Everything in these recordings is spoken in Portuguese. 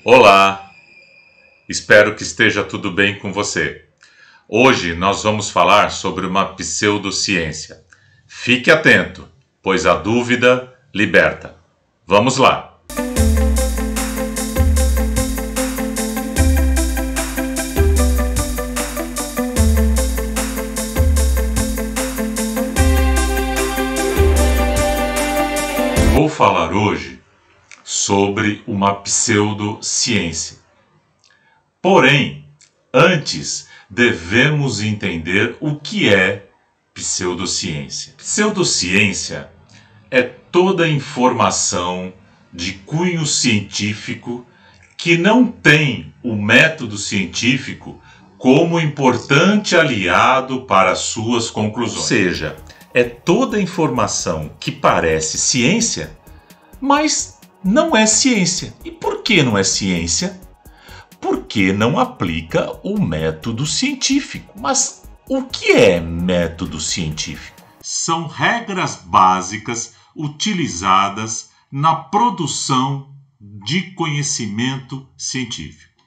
Olá, espero que esteja tudo bem com você. Hoje nós vamos falar sobre uma pseudociência. Fique atento, pois a dúvida liberta. Vamos lá! Vou falar hoje sobre uma pseudociência. Porém, antes devemos entender o que é pseudociência. Pseudociência é toda informação de cunho científico que não tem o método científico como importante aliado para suas conclusões. Ou seja, é toda informação que parece ciência, mas não é ciência. E por que não é ciência? Porque não aplica o método científico. Mas o que é método científico? São regras básicas utilizadas na produção de conhecimento científico.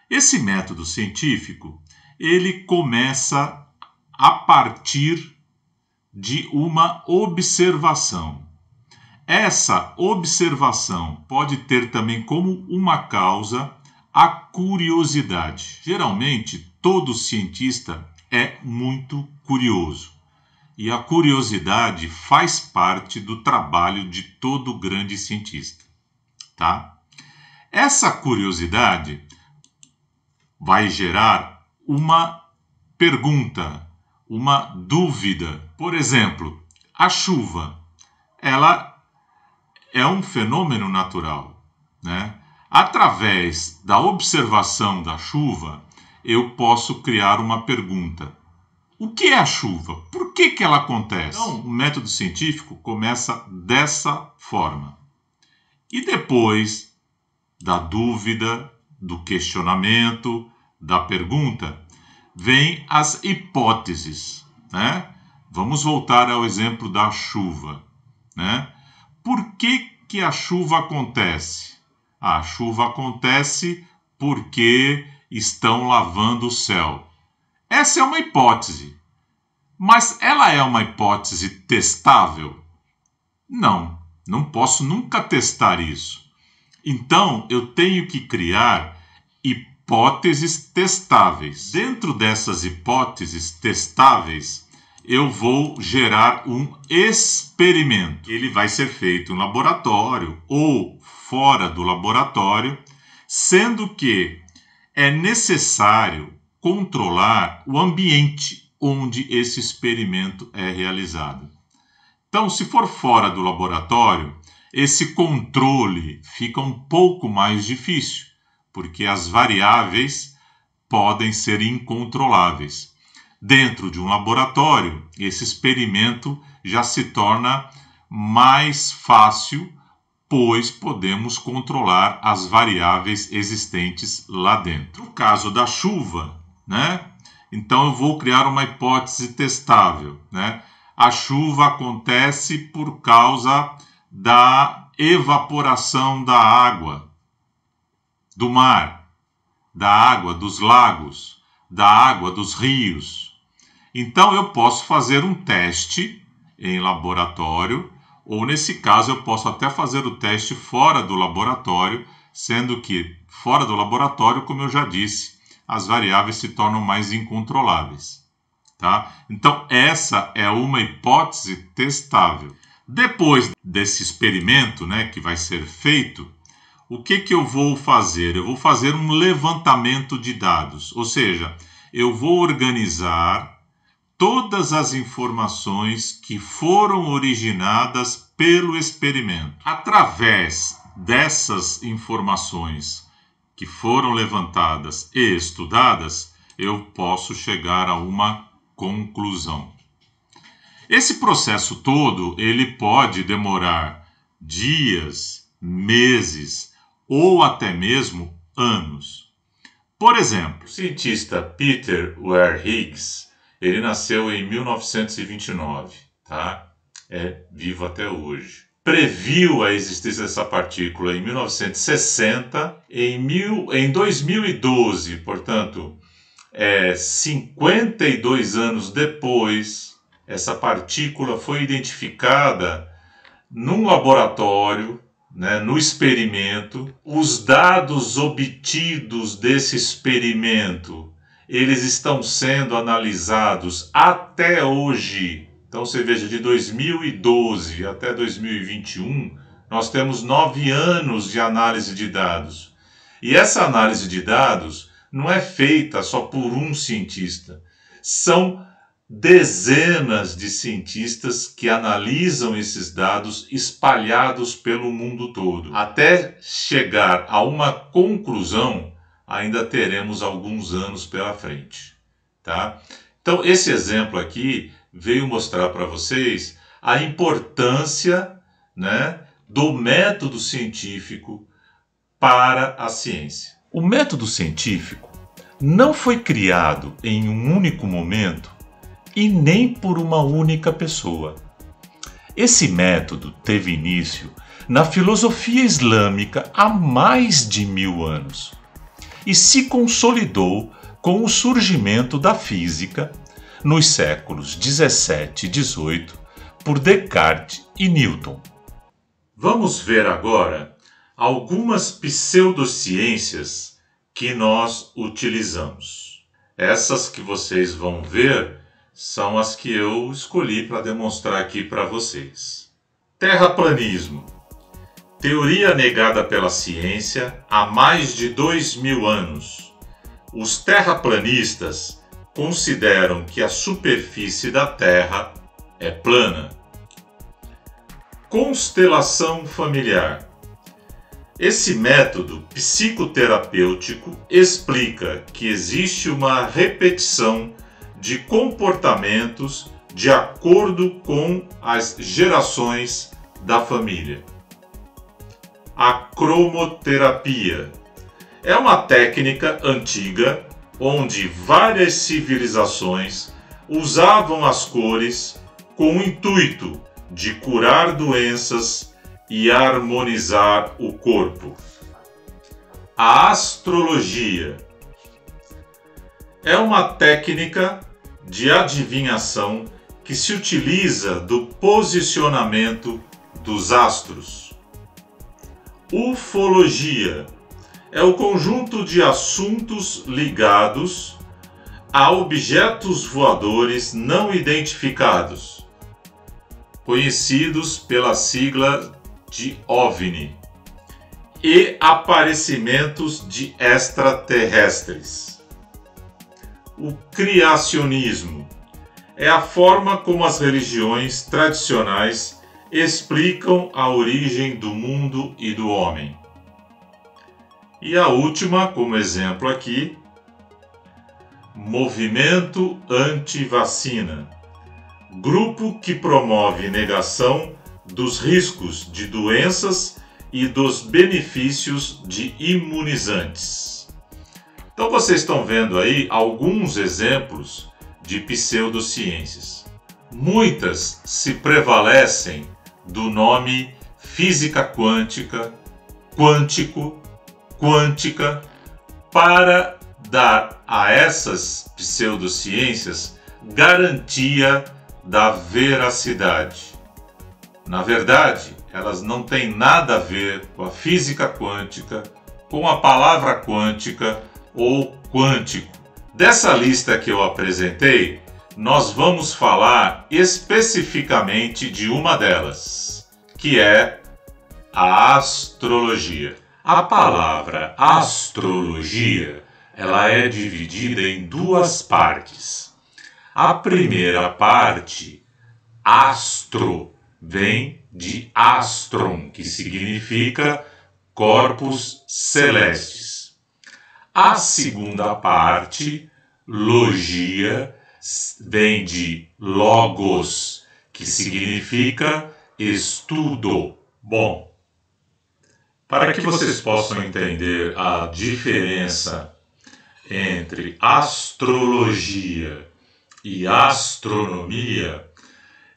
Esse método científico, ele começa a partir de uma observação. Essa observação pode ter também como uma causa a curiosidade. Geralmente, todo cientista é muito curioso. E a curiosidade faz parte do trabalho de todo grande cientista, tá? Essa curiosidade vai gerar uma pergunta, uma dúvida. Por exemplo, a chuva, ela é um fenômeno natural, né? Através da observação da chuva, eu posso criar uma pergunta. O que é a chuva? Por que ela acontece? Então, o método científico começa dessa forma. E depois da dúvida, do questionamento, da pergunta, vêm as hipóteses, né? Vamos voltar ao exemplo da chuva, né? Por que a chuva acontece? A chuva acontece porque estão lavando o céu. Essa é uma hipótese. Mas ela é uma hipótese testável? Não, não posso nunca testar isso. Então, eu tenho que criar hipóteses testáveis. Dentro dessas hipóteses testáveis, eu vou gerar um experimento. Ele vai ser feito em laboratório ou fora do laboratório, sendo que é necessário controlar o ambiente onde esse experimento é realizado. Então, se for fora do laboratório, esse controle fica um pouco mais difícil, porque as variáveis podem ser incontroláveis. Dentro de um laboratório, esse experimento já se torna mais fácil, pois podemos controlar as variáveis existentes lá dentro. No caso da chuva, né? Então eu vou criar uma hipótese testável, né? A chuva acontece por causa da evaporação da água do mar, da água dos lagos, da água dos rios. Então eu posso fazer um teste em laboratório, ou nesse caso eu posso até fazer o teste fora do laboratório, sendo que fora do laboratório, como eu já disse, as variáveis se tornam mais incontroláveis, tá? Então essa é uma hipótese testável. Depois desse experimento, né, que vai ser feito, o que eu vou fazer? Eu vou fazer um levantamento de dados, ou seja, eu vou organizar todas as informações que foram originadas pelo experimento. Através dessas informações que foram levantadas e estudadas, eu posso chegar a uma conclusão. Esse processo todo, ele pode demorar dias, meses ou até mesmo anos. Por exemplo, o cientista Peter Ware Higgs, ele nasceu em 1929, tá? É vivo até hoje. previu a existência dessa partícula em 1960. Em 2012, portanto, 52 anos depois, essa partícula foi identificada num laboratório, no experimento. Os dados obtidos desse experimento, eles estão sendo analisados até hoje. Então você veja, de 2012 até 2021, nós temos 9 anos de análise de dados. E essa análise de dados não é feita só por um cientista. São dezenas de cientistas que analisam esses dados espalhados pelo mundo todo. Até chegar a uma conclusão, ainda teremos alguns anos pela frente, tá? Então, esse exemplo aqui veio mostrar para vocês a importância, do método científico para a ciência. O método científico não foi criado em um único momento e nem por uma única pessoa. Esse método teve início na filosofia islâmica há mais de 1000 anos e se consolidou com o surgimento da física nos séculos 17 e 18 por Descartes e Newton. Vamos ver agora algumas pseudociências que nós utilizamos. Essas que vocês vão ver são as que eu escolhi para demonstrar aqui para vocês. Terraplanismo. Teoria negada pela ciência há mais de 2000 anos. Os terraplanistas consideram que a superfície da Terra é plana. Constelação familiar. Esse método psicoterapêutico explica que existe uma repetição de comportamentos de acordo com as gerações da família. A cromoterapia é uma técnica antiga onde várias civilizações usavam as cores com o intuito de curar doenças e harmonizar o corpo. A astrologia é uma técnica de adivinhação que se utiliza do posicionamento dos astros. Ufologia é o conjunto de assuntos ligados a objetos voadores não identificados, conhecidos pela sigla de OVNI, e aparecimentos de extraterrestres. O criacionismo é a forma como as religiões tradicionais explicam a origem do mundo e do homem. E a última, como exemplo aqui, movimento anti-vacina, grupo que promove negação dos riscos de doenças e dos benefícios de imunizantes. Então vocês estão vendo aí alguns exemplos de pseudociências. Muitas se prevalecem do nome física quântica, quântico, quântica, para dar a essas pseudociências garantia da veracidade. Na verdade, elas não têm nada a ver com a física quântica, com a palavra quântica ou quântico. Dessa lista que eu apresentei, nós vamos falar especificamente de uma delas, que é a astrologia. A palavra astrologia, ela é dividida em duas partes. A primeira parte, astro, vem de astron, que significa corpos celestes. A segunda parte, logia, vem de logos, que significa estudo. Bom, para que vocês possam entender a diferença entre astrologia e astronomia,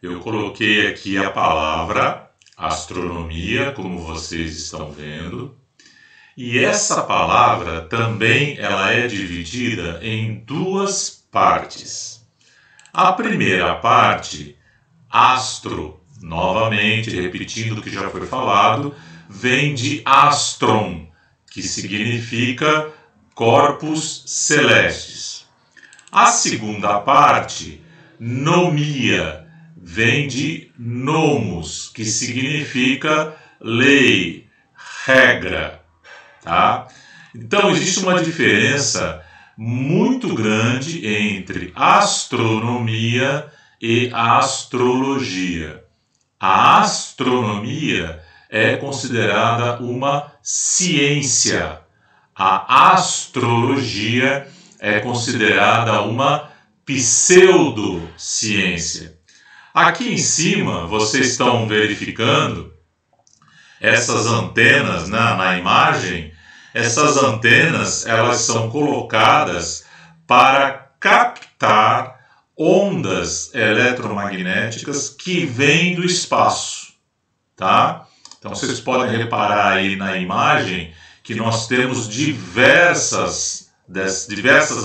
eu coloquei aqui a palavra astronomia, como vocês estão vendo. E essa palavra também ela é dividida em duas partes. A primeira parte, astro, novamente, repetindo o que já foi falado, vem de astron, que significa corpos celestes. A segunda parte, nomia, vem de nomos, que significa lei, regra. Tá? Então existe uma diferença muito grande entre astronomia e astrologia. A astronomia é considerada uma ciência. A astrologia é considerada uma pseudociência. Aqui em cima vocês estão verificando essas antenas, né, na imagem. Essas antenas elas são colocadas para captar ondas eletromagnéticas que vêm do espaço, tá? Então vocês podem reparar aí na imagem que nós temos diversas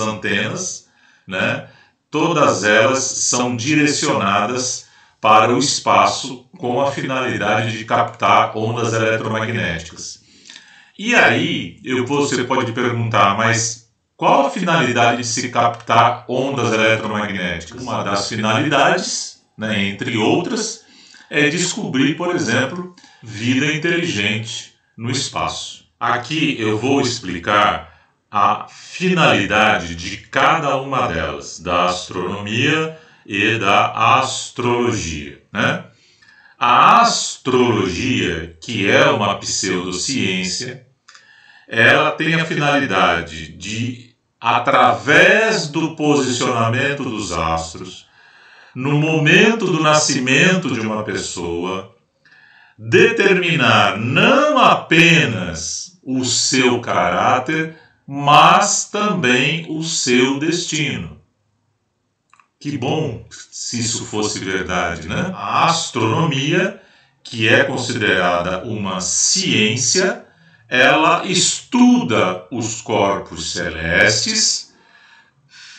antenas, né? Todas elas são direcionadas para o espaço com a finalidade de captar ondas eletromagnéticas. E aí, você pode perguntar, mas qual a finalidade de se captar ondas eletromagnéticas? Uma das finalidades, né, entre outras, é descobrir, por exemplo, vida inteligente no espaço. Aqui eu vou explicar a finalidade de cada uma delas, da astronomia e da astrologia, né? A astrologia, que é uma pseudociência, ela tem a finalidade de, através do posicionamento dos astros, no momento do nascimento de uma pessoa, determinar não apenas o seu caráter, mas também o seu destino. Que bom se isso fosse verdade, né? A astronomia, que é considerada uma ciência, ela estuda os corpos celestes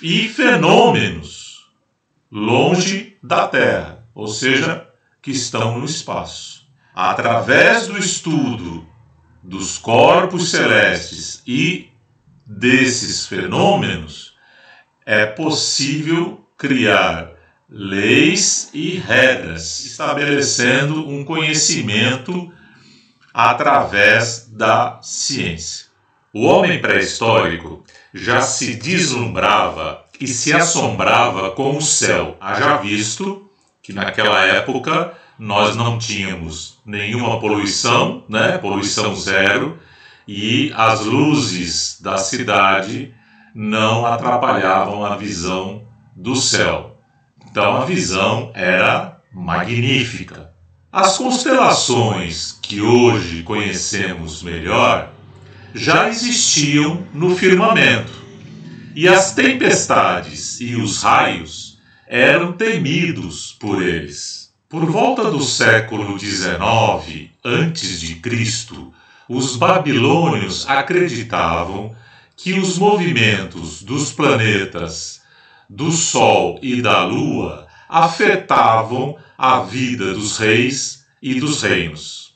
e fenômenos longe da Terra, ou seja, que estão no espaço. Através do estudo dos corpos celestes e desses fenômenos, é possível criar leis e regras, estabelecendo um conhecimento através da ciência. O homem pré-histórico já se deslumbrava e se assombrava com o céu. Haja visto que naquela época nós não tínhamos nenhuma poluição, né? Poluição zero, e as luzes da cidade não atrapalhavam a visão do céu. Então a visão era magnífica. As constelações que hoje conhecemos melhor já existiam no firmamento, e as tempestades e os raios eram temidos por eles. Por volta do século XIX a.C., os babilônios acreditavam que os movimentos dos planetas, do Sol e da Lua afetavam a vida dos reis e dos reinos.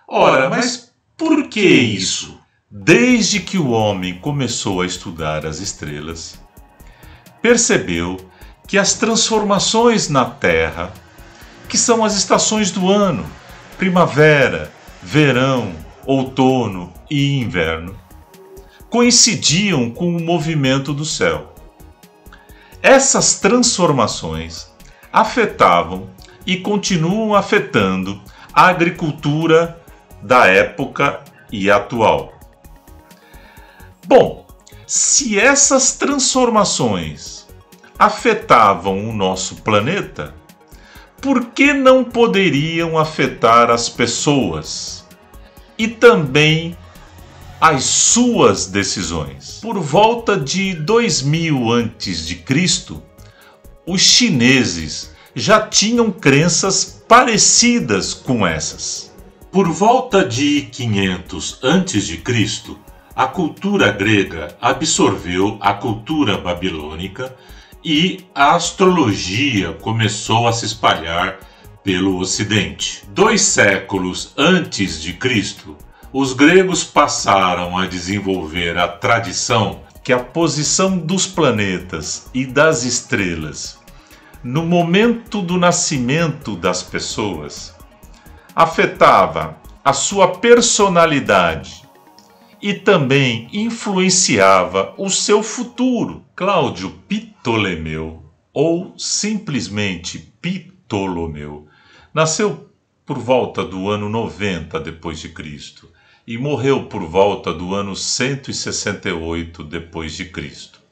Ora, mas por que isso? Desde que o homem começou a estudar as estrelas, percebeu que as transformações na Terra, que são as estações do ano, primavera, verão, outono e inverno, coincidiam com o movimento do céu. Essas transformações afetavam e continuam afetando a agricultura da época e atual. Bom, se essas transformações afetavam o nosso planeta, por que não poderiam afetar as pessoas e também as suas decisões? Por volta de 2000 a.C., os chineses já tinham crenças parecidas com essas. Por volta de 500 a.C., a cultura grega absorveu a cultura babilônica e a astrologia começou a se espalhar pelo Ocidente. 2 séculos antes de Cristo, os gregos passaram a desenvolver a tradição que a posição dos planetas e das estrelas no momento do nascimento das pessoas afetava a sua personalidade e também influenciava o seu futuro. Cláudio Ptolomeu, ou simplesmente Ptolomeu, nasceu por volta do ano 90 depois de Cristo e morreu por volta do ano 168 depois de Cristo.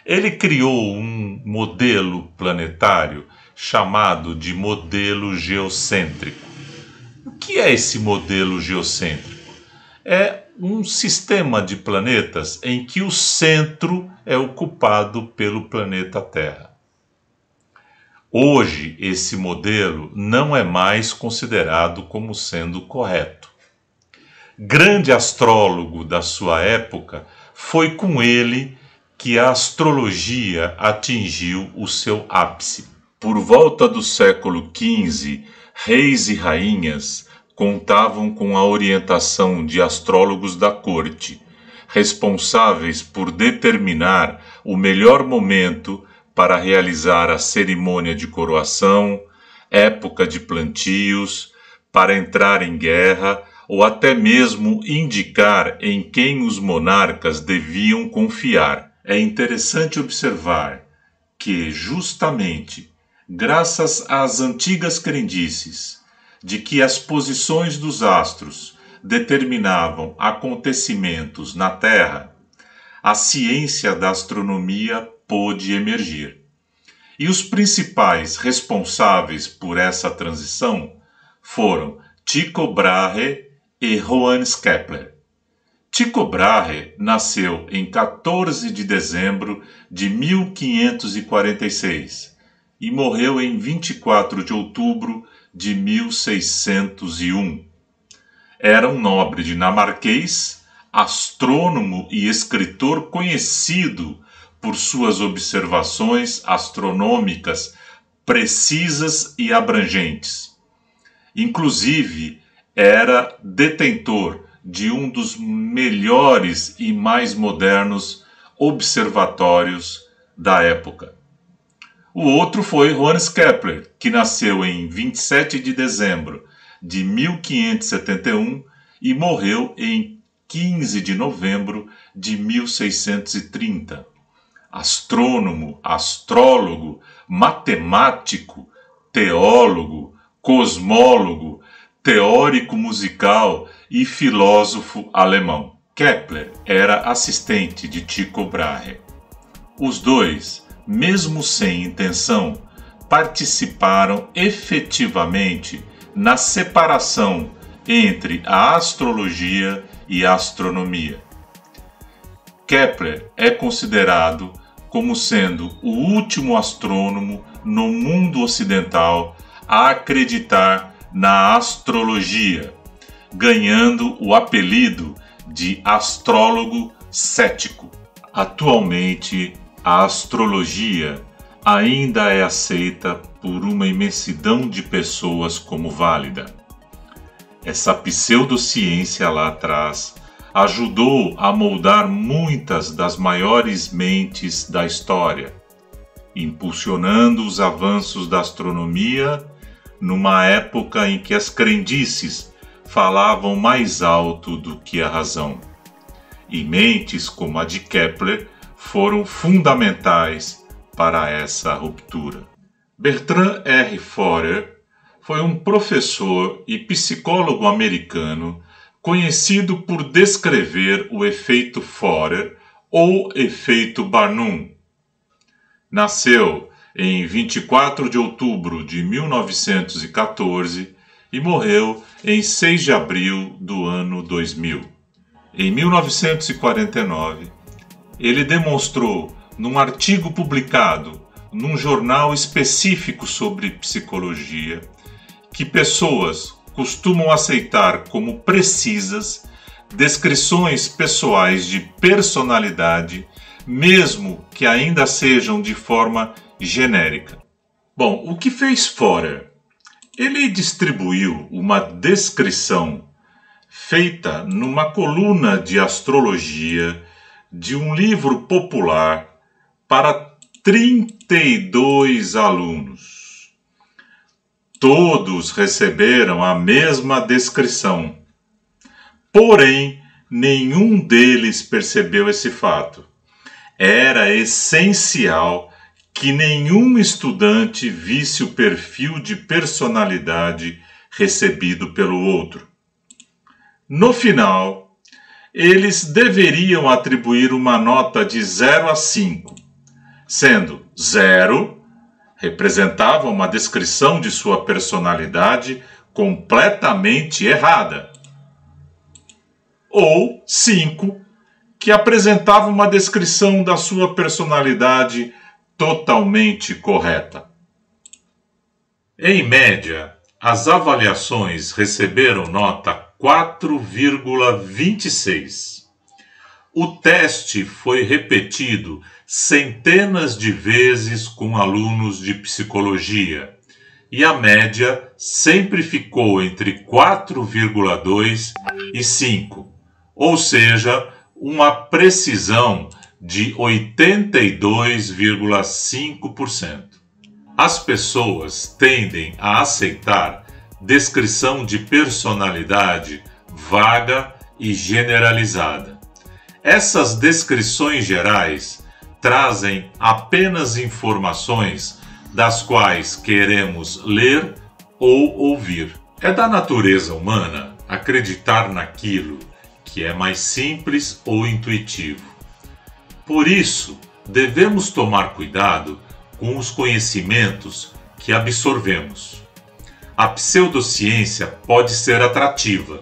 Ele criou um modelo planetário chamado de modelo geocêntrico. O que é esse modelo geocêntrico? É um sistema de planetas em que o centro é ocupado pelo planeta Terra. Hoje, esse modelo não é mais considerado como sendo correto. Grande astrólogo da sua época, foi com ele que a astrologia atingiu o seu ápice. Por volta do século XV, reis e rainhas contavam com a orientação de astrólogos da corte, responsáveis por determinar o melhor momento para realizar a cerimônia de coroação, época de plantios, para entrar em guerra ou até mesmo indicar em quem os monarcas deviam confiar. É interessante observar que, justamente, graças às antigas crendices de que as posições dos astros determinavam acontecimentos na Terra, a ciência da astronomia pôde emergir. E os principais responsáveis por essa transição foram Tycho Brahe e Johannes Kepler. Tycho Brahe nasceu em 14 de dezembro de 1546 e morreu em 24 de outubro de 1601. Era um nobre dinamarquês, astrônomo e escritor conhecido por suas observações astronômicas precisas e abrangentes. Inclusive, era detentor de um dos melhores e mais modernos observatórios da época. O outro foi Johannes Kepler, que nasceu em 27 de dezembro de 1571 e morreu em 15 de novembro de 1630. Astrônomo, astrólogo, matemático, teólogo, cosmólogo, teórico musical e filósofo alemão. Kepler era assistente de Tycho Brahe. Os dois, mesmo sem intenção, participaram efetivamente na separação entre a astrologia e a astronomia. Kepler é considerado como sendo o último astrônomo no mundo ocidental a acreditar na astrologia, ganhando o apelido de astrólogo cético. Atualmente, a astrologia ainda é aceita por uma imensidão de pessoas como válida. Essa pseudociência lá atrás ajudou a moldar muitas das maiores mentes da história, impulsionando os avanços da astronomia numa época em que as crendices falavam mais alto do que a razão. E mentes como a de Kepler foram fundamentais para essa ruptura. Bertrand R. Forer foi um professor e psicólogo americano conhecido por descrever o efeito Forer ou efeito Barnum. Nasceu em 24 de outubro de 1914 e morreu em 6 de abril do ano 2000. Em 1949, ele demonstrou, num artigo publicado num jornal específico sobre psicologia, que pessoas costumam aceitar como precisas descrições pessoais de personalidade, mesmo que ainda sejam de forma genérica. Bom, o que fez Forer? Ele distribuiu uma descrição feita numa coluna de astrologia de um livro popular para 32 alunos. Todos receberam a mesma descrição. Porém, nenhum deles percebeu esse fato. Era essencial que nenhum estudante visse o perfil de personalidade recebido pelo outro. No final, eles deveriam atribuir uma nota de 0 a 5, sendo 0 representava uma descrição de sua personalidade completamente errada, ou 5, que apresentava uma descrição da sua personalidade totalmente correta. Em média, as avaliações receberam nota 4,26. O teste foi repetido centenas de vezes com alunos de psicologia e a média sempre ficou entre 4,2 e 5, ou seja, uma precisão de 82,5%. As pessoas tendem a aceitar descrição de personalidade vaga e generalizada. Essas descrições gerais trazem apenas informações das quais queremos ler ou ouvir. É da natureza humana acreditar naquilo que é mais simples ou intuitivo. Por isso, devemos tomar cuidado com os conhecimentos que absorvemos. A pseudociência pode ser atrativa,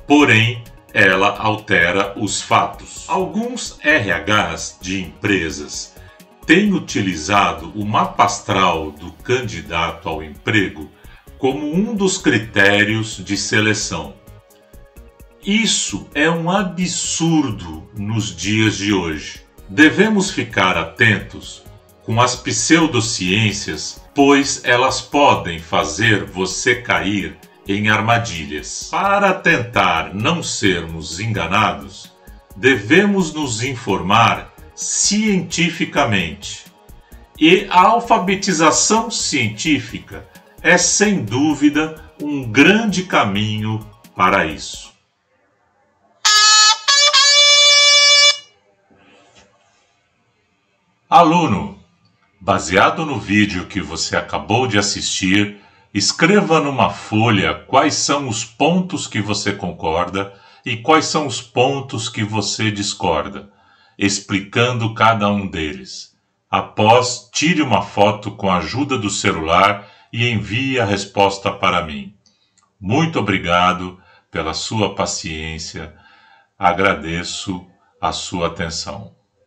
porém, ela altera os fatos. Alguns RHs de empresas têm utilizado o mapa astral do candidato ao emprego como um dos critérios de seleção. Isso é um absurdo nos dias de hoje. Devemos ficar atentos com as pseudociências, pois elas podem fazer você cair em armadilhas. Para tentar não sermos enganados, devemos nos informar cientificamente. E a alfabetização científica é, sem dúvida, um grande caminho para isso. Aluno, baseado no vídeo que você acabou de assistir, escreva numa folha quais são os pontos que você concorda e quais são os pontos que você discorda, explicando cada um deles. Após, tire uma foto com a ajuda do celular e envie a resposta para mim. Muito obrigado pela sua paciência. Agradeço a sua atenção.